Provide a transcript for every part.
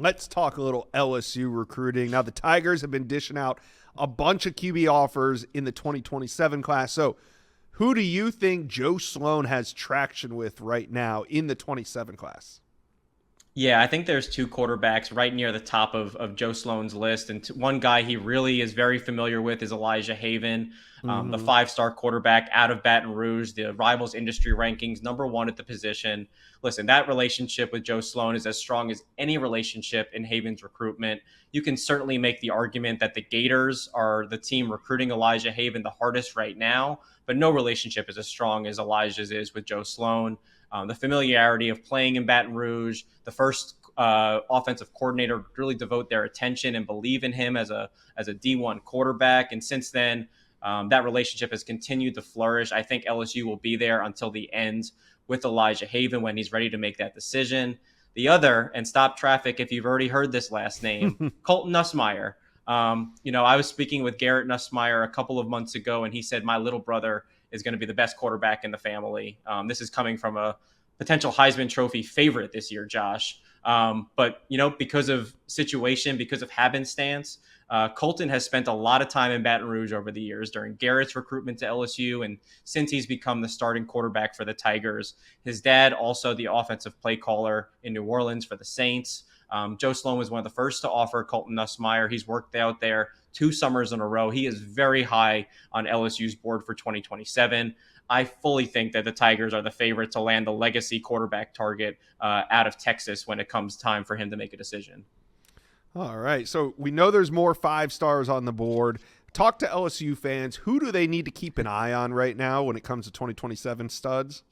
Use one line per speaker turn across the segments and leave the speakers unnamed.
Let's talk a little LSU recruiting. Now, the Tigers have been dishing out a bunch of QB offers in the 2027 class. So who do you think Joe Sloan has traction with right now in the 27 class?
Yeah, I think there's two quarterbacks right near the top of Joe Sloan's list. And one guy he really is very familiar with is Elijah Haven, the
Mm-hmm.
five-star quarterback out of Baton Rouge, the Rivals industry rankings, number one at the position. Listen, that relationship with Joe Sloan is as strong as any relationship in Haven's recruitment. You can certainly make the argument that the Gators are the team recruiting Elijah Haven the hardest right now, but no relationship is as strong as Elijah's is with Joe Sloan. The familiarity of playing in Baton Rouge, the first offensive coordinator to really devote their attention and believe in him as a D1 quarterback. And since then, that relationship has continued to flourish. I think LSU will be there until the end with Elijah Haven when he's ready to make that decision. The other, and stop traffic if you've already heard this last name, Colton Nussmeier. I was speaking with Garrett Nussmeier a couple of months ago, and he said, my little brother is going to be the best quarterback in the family. This is coming from a potential Heisman Trophy favorite this year, Josh. But because of situation, because of happenstance, Colton has spent a lot of time in Baton Rouge over the years during Garrett's recruitment to LSU. And since he's become the starting quarterback for the Tigers, his dad, also the offensive play caller in New Orleans for the Saints. Joe Sloan was one of the first to offer Colton Nussmeier. He's worked out there 2 summers in a row. He is very high on LSU's board for 2027. I fully think that the Tigers are the favorite to land the legacy quarterback target out of Texas when it comes time for him to make a decision.
All right. So we know there's more 5 stars on the board. Talk to LSU fans. Who do they need to keep an eye on right now when it comes to 2027 studs?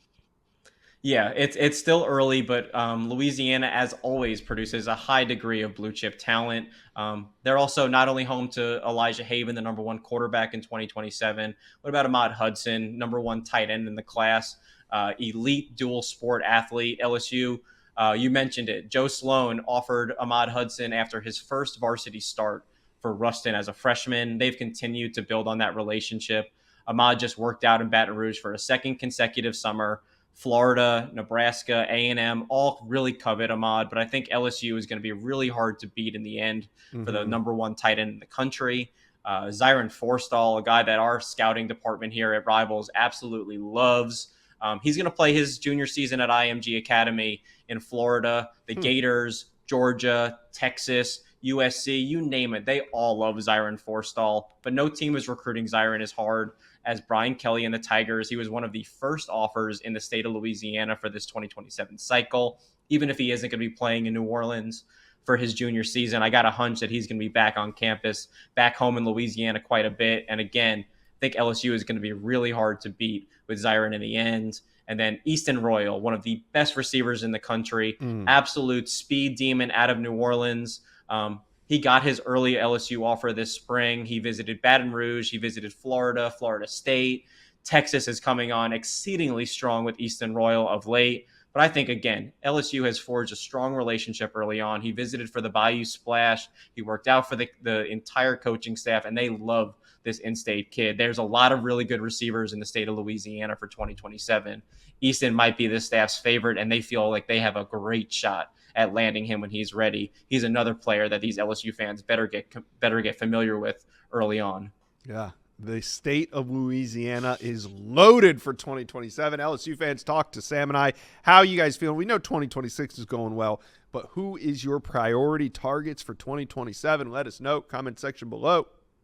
Yeah, it's still early, but Louisiana, as always, produces a high degree of blue chip talent. They're also not only home to Elijah Haven, the number 1 quarterback in 2027. What about Ahmad Hudson, number 1 tight end in the class, elite dual sport athlete? LSU, you mentioned it. Joe Sloan offered Ahmad Hudson after his first varsity start for Ruston as a freshman. They've continued to build on that relationship. Ahmad just worked out in Baton Rouge for a second consecutive summer. Florida, Nebraska, A&M, all really covet Ahmad, but I think LSU is going to be really hard to beat in the end for the number 1 tight end in the country. Zyron Forstall, a guy that our scouting department here at Rivals absolutely loves. He's going to play his junior season at IMG Academy in Florida. The Gators, Georgia, Texas, USC, you name it. They all love Zyron Forstall, but no team is recruiting Zyron as hard as Brian Kelly and the Tigers. He was one of the first offers in the state of Louisiana for this 2027 cycle. Even if he isn't going to be playing in New Orleans for his junior season, I got a hunch that he's going to be back on campus, back home in Louisiana quite a bit. And again, I think LSU is going to be really hard to beat with Zyron in the end. And then Easton Royal, one of the best receivers in the country, absolute speed demon out of New Orleans. He got his early LSU offer this spring. He visited Baton Rouge. He visited Florida, Florida State. Texas is coming on exceedingly strong with Easton Royal of late. But I think, again, LSU has forged a strong relationship early on. He visited for the Bayou Splash. He worked out for the entire coaching staff, and they love this in-state kid. There's a lot of really good receivers in the state of Louisiana for 2027. Easton might be the staff's favorite, and they feel like they have a great shot at landing him when he's ready. He's another player that these LSU fans better get familiar with early on.
Yeah. The state of Louisiana is loaded for 2027. LSU fans, talk to Sam and I. How you guys feeling? We know 2026 is going well, but who is your priority targets for 2027? Let us know. Comment section below.